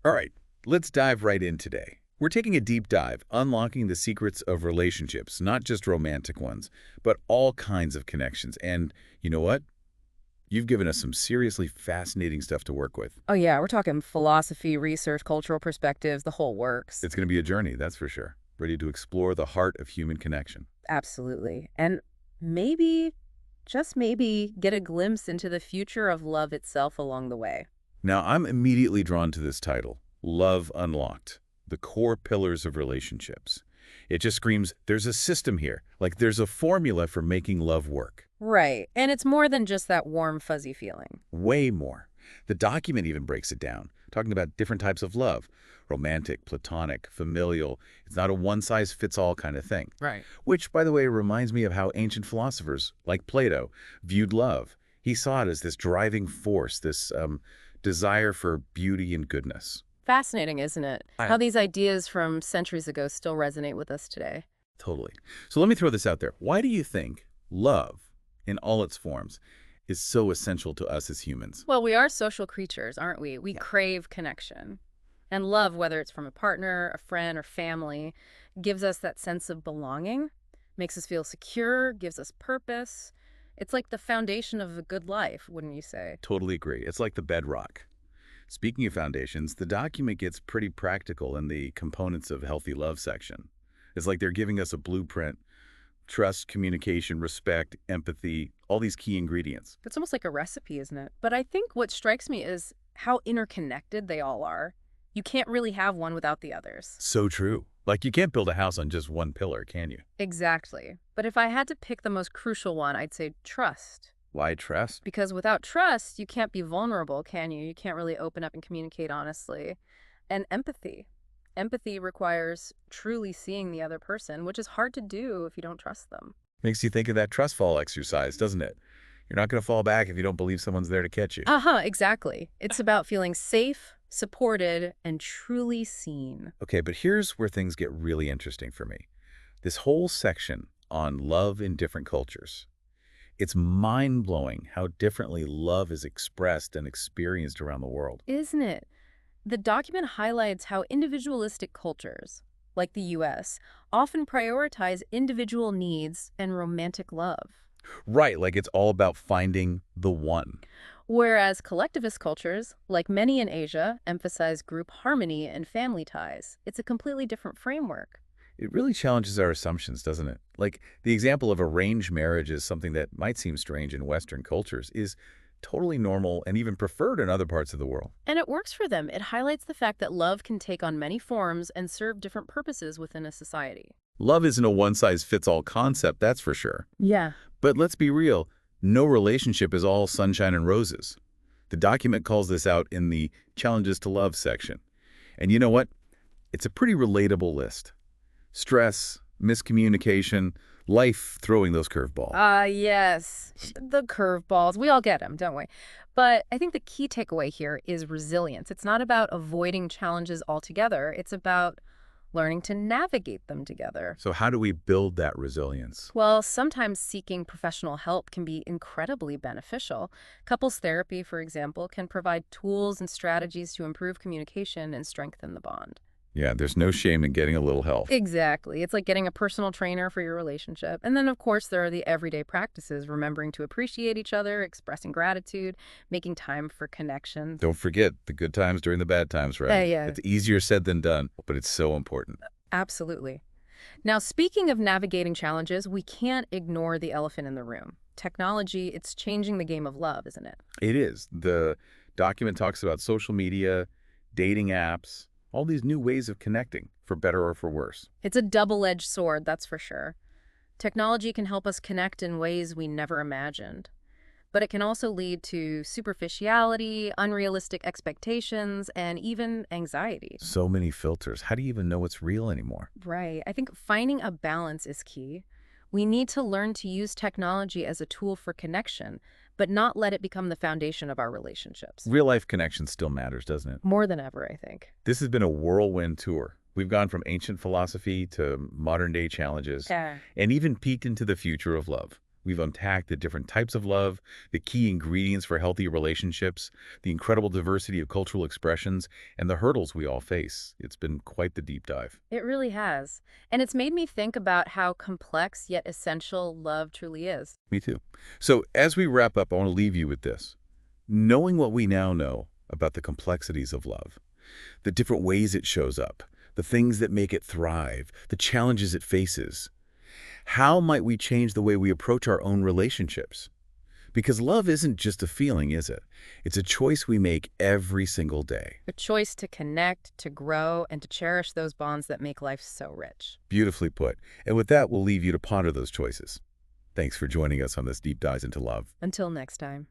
All right, let's dive right in today. We're taking a deep dive, unlocking the secrets of relationships, not just romantic ones, but all kinds of connections. And you know what? You've given us some seriously fascinating stuff to work with. Oh, yeah, we're talking philosophy, research, cultural perspectives, the whole works. It's going to be a journey, that's for sure. Ready to explore the heart of human connection. Absolutely. And maybe, just maybe, get a glimpse into the future of love itself along the way. Now, I'm immediately drawn to this title, Love Unlocked, the core pillars of relationships. It just screams, there's a system here, like there's a formula for making love work. Right. And it's more than just that warm, fuzzy feeling. Way more. The document even breaks it down, talking about different types of love, romantic, platonic, familial. It's not a one-size-fits-all kind of thing. Right. Which, by the way, reminds me of how ancient philosophers, like Plato, viewed love. He saw it as this driving force, this desire for beauty and goodness. Fascinating, isn't it? Right. How these ideas from centuries ago still resonate with us today. Totally. So let me throw this out there. Why do you think love, in all its forms, is so essential to us as humans? Well, we are social creatures, aren't we? We Yeah. crave connection. And love, whether it's from a partner, a friend, or family, gives us that sense of belonging, makes us feel secure, gives us purpose. It's like the foundation of a good life, wouldn't you say? Totally agree. It's like the bedrock. Speaking of foundations, the document gets pretty practical in the components of healthy love section. It's like they're giving us a blueprint: trust, communication, respect, empathy, all these key ingredients. It's almost like a recipe, isn't it? But I think what strikes me is how interconnected they all are. You can't really have one without the others. So true. Like you can't build a house on just one pillar, can you? Exactly. But if I had to pick the most crucial one, I'd say trust. Why trust? Because without trust, you can't be vulnerable, can you? You can't really open up and communicate honestly. And empathy. Empathy requires truly seeing the other person, which is hard to do if you don't trust them. Makes you think of that trust fall exercise, doesn't it? You're not going to fall back if you don't believe someone's there to catch you. Uh-huh, exactly. It's about feeling safe, supported, and truly seen. Okay, but here's where things get really interesting for me. This whole section on love in different cultures. It's mind-blowing how differently love is expressed and experienced around the world. Isn't it? The document highlights how individualistic cultures, like the US, often prioritize individual needs and romantic love. Right, like it's all about finding the one. Whereas collectivist cultures, like many in Asia, emphasize group harmony and family ties. It's a completely different framework. It really challenges our assumptions, doesn't it? Like the example of arranged marriage is something that might seem strange in Western cultures is totally normal and even preferred in other parts of the world. And it works for them. It highlights the fact that love can take on many forms and serve different purposes within a society. Love isn't a one-size-fits-all concept, that's for sure. Yeah. But let's be real, no relationship is all sunshine and roses. The document calls this out in the Challenges to Love section. And you know what? It's a pretty relatable list. Stress, miscommunication, life throwing those curveballs. Yes. The curveballs. We all get them, don't we? But I think the key takeaway here is resilience. It's not about avoiding challenges altogether. It's about learning to navigate them together. So how do we build that resilience? Well, sometimes seeking professional help can be incredibly beneficial. Couples therapy, for example, can provide tools and strategies to improve communication and strengthen the bond. Yeah, there's no shame in getting a little help. Exactly. It's like getting a personal trainer for your relationship. And then, of course, there are the everyday practices, remembering to appreciate each other, expressing gratitude, making time for connection. Don't forget the good times during the bad times, right? Yeah. It's easier said than done, but it's so important. Absolutely. Now, speaking of navigating challenges, we can't ignore the elephant in the room. Technology, it's changing the game of love, isn't it? It is. The document talks about social media, dating apps, all these new ways of connecting, for better or for worse. It's a double-edged sword, that's for sure. Technology can help us connect in ways we never imagined. But it can also lead to superficiality, unrealistic expectations, and even anxiety. So many filters. How do you even know what's real anymore? Right. I think finding a balance is key. We need to learn to use technology as a tool for connection, but not let it become the foundation of our relationships. Real-life connection still matters, doesn't it? More than ever, I think. This has been a whirlwind tour. We've gone from ancient philosophy to modern-day challenges, Yeah. and even peeked into the future of love. We've unpacked the different types of love, the key ingredients for healthy relationships, the incredible diversity of cultural expressions, and the hurdles we all face. It's been quite the deep dive. It really has. And it's made me think about how complex yet essential love truly is. Me too. So as we wrap up, I want to leave you with this. Knowing what we now know about the complexities of love, the different ways it shows up, the things that make it thrive, the challenges it faces, how might we change the way we approach our own relationships? Because love isn't just a feeling, is it? It's a choice we make every single day. A choice to connect, to grow, and to cherish those bonds that make life so rich. Beautifully put. And with that, we'll leave you to ponder those choices. Thanks for joining us on this deep dive into love. Until next time.